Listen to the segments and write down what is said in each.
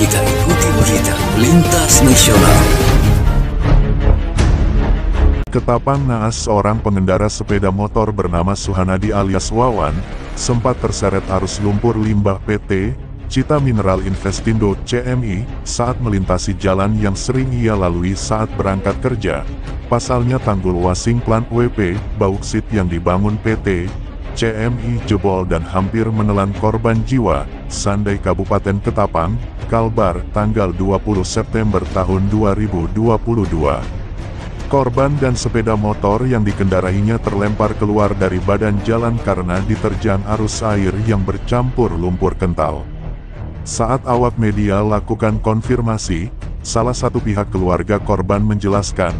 Kita ikuti berita lintas nasional. Ketapang naas seorang pengendara sepeda motor bernama Suhanadi alias Wawan, sempat terseret arus lumpur limbah PT Cita Mineral Investindo (CMI) saat melintasi jalan yang sering ia lalui saat berangkat kerja. Pasalnya tanggul wasing plant WP bauksit yang dibangun PT CMI jebol dan hampir menelan korban jiwa. Sandai Kabupaten Ketapang, Kalbar, tanggal 20 September tahun 2022. Korban dan sepeda motor yang dikendarainya terlempar keluar dari badan jalan karena diterjang arus air yang bercampur lumpur kental. Saat awak media lakukan konfirmasi, salah satu pihak keluarga korban menjelaskan,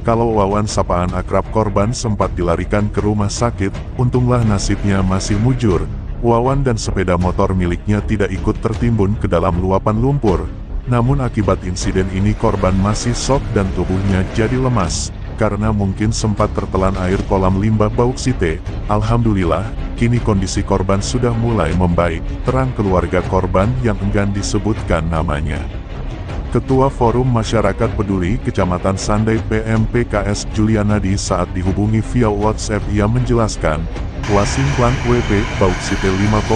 kalau Wawan sapaan akrab korban sempat dilarikan ke rumah sakit, untunglah nasibnya masih mujur. Wawan dan sepeda motor miliknya tidak ikut tertimbun ke dalam luapan lumpur. Namun akibat insiden ini korban masih shock dan tubuhnya jadi lemas, karena mungkin sempat tertelan air kolam limbah bauksit. Alhamdulillah, kini kondisi korban sudah mulai membaik, terang keluarga korban yang enggan disebutkan namanya. Ketua Forum Masyarakat Peduli Kecamatan Sandai PMPKS Julianadi saat dihubungi via WhatsApp ia menjelaskan, wasing plant WP bauksit 5,6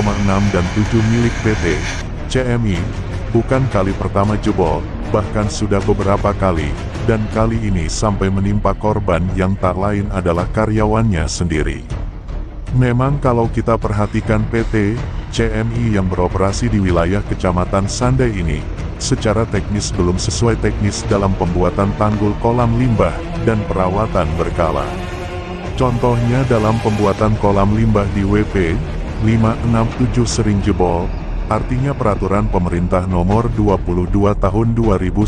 dan 7 milik PT CMI bukan kali pertama jebol, bahkan sudah beberapa kali, dan kali ini sampai menimpa korban yang tak lain adalah karyawannya sendiri. Memang kalau kita perhatikan PT CMI yang beroperasi di wilayah Kecamatan Sandai ini, secara teknis belum sesuai teknis dalam pembuatan tanggul kolam limbah dan perawatan berkala. Contohnya dalam pembuatan kolam limbah di WP 567 sering jebol, artinya peraturan pemerintah nomor 22 tahun 2010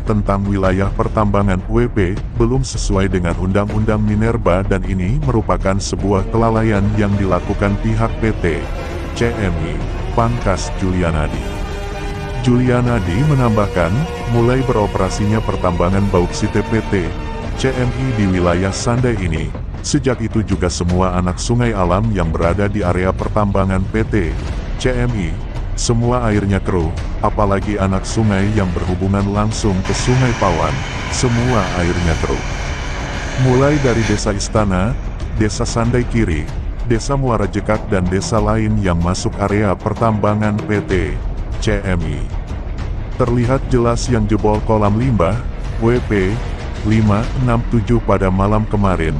tentang wilayah pertambangan WP belum sesuai dengan Undang-Undang Minerba dan ini merupakan sebuah kelalaian yang dilakukan pihak PT CMI, pangkas Julianadi. Julianadi menambahkan, mulai beroperasinya pertambangan bauksit PT CMI di wilayah Sandai ini, sejak itu juga semua anak sungai alam yang berada di area pertambangan PT CMI, semua airnya keruh, apalagi anak sungai yang berhubungan langsung ke Sungai Pawan, semua airnya keruh. Mulai dari Desa Istana, Desa Sandai Kiri, Desa Muara Jekak dan desa lain yang masuk area pertambangan PT CMI. Terlihat jelas yang jebol kolam limbah WP 567 pada malam kemarin.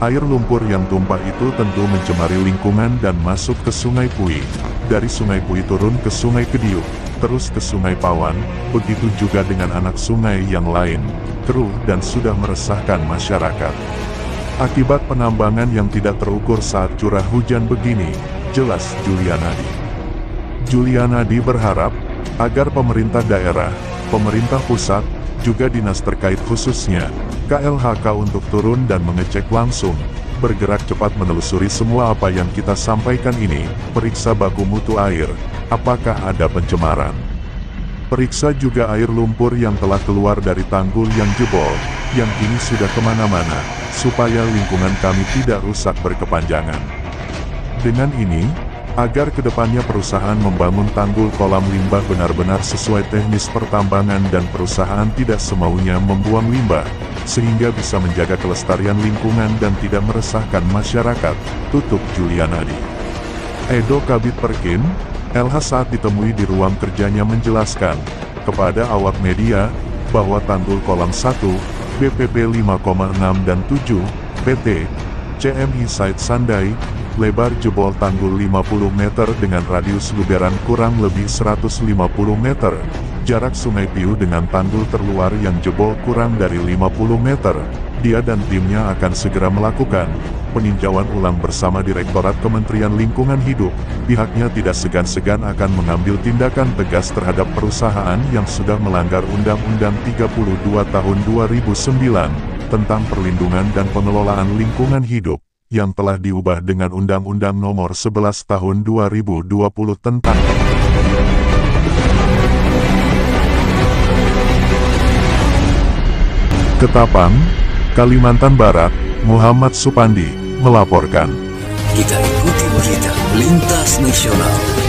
Air lumpur yang tumpah itu tentu mencemari lingkungan dan masuk ke Sungai Pui. Dari Sungai Pui turun ke Sungai Kediuk, terus ke Sungai Pawan, begitu juga dengan anak sungai yang lain, keruh dan sudah meresahkan masyarakat. Akibat penambangan yang tidak terukur saat curah hujan begini, jelas Julianadi. Julianadi berharap agar pemerintah daerah, pemerintah pusat, juga dinas terkait khususnya KLHK untuk turun dan mengecek langsung, bergerak cepat menelusuri semua apa yang kita sampaikan ini, periksa baku mutu air, apakah ada pencemaran. Periksa juga air lumpur yang telah keluar dari tanggul yang jebol, yang kini sudah kemana-mana, supaya lingkungan kami tidak rusak berkepanjangan. Dengan ini, agar kedepannya perusahaan membangun tanggul kolam limbah benar-benar sesuai teknis pertambangan dan perusahaan tidak semaunya membuang limbah, sehingga bisa menjaga kelestarian lingkungan dan tidak meresahkan masyarakat, tutup Julianadi. Edo Kabid Perkin, LH saat ditemui di ruang kerjanya menjelaskan kepada awak media bahwa tanggul kolam 1, BPP 5,6 dan 7, PT CMI Site Sandai, lebar jebol tanggul 50 meter dengan radius luberan kurang lebih 150 meter. Jarak Sungai Piu dengan tanggul terluar yang jebol kurang dari 50 meter. Dia dan timnya akan segera melakukan peninjauan ulang bersama Direktorat Kementerian Lingkungan Hidup. Pihaknya tidak segan-segan akan mengambil tindakan tegas terhadap perusahaan yang sudah melanggar Undang-Undang 32 tahun 2009 tentang perlindungan dan pengelolaan lingkungan hidup, yang telah diubah dengan Undang-Undang Nomor 11 Tahun 2020 tentang Ketapang, Kalimantan Barat, Muhammad Supandi, melaporkan. Kita ikuti berita lintas nasional.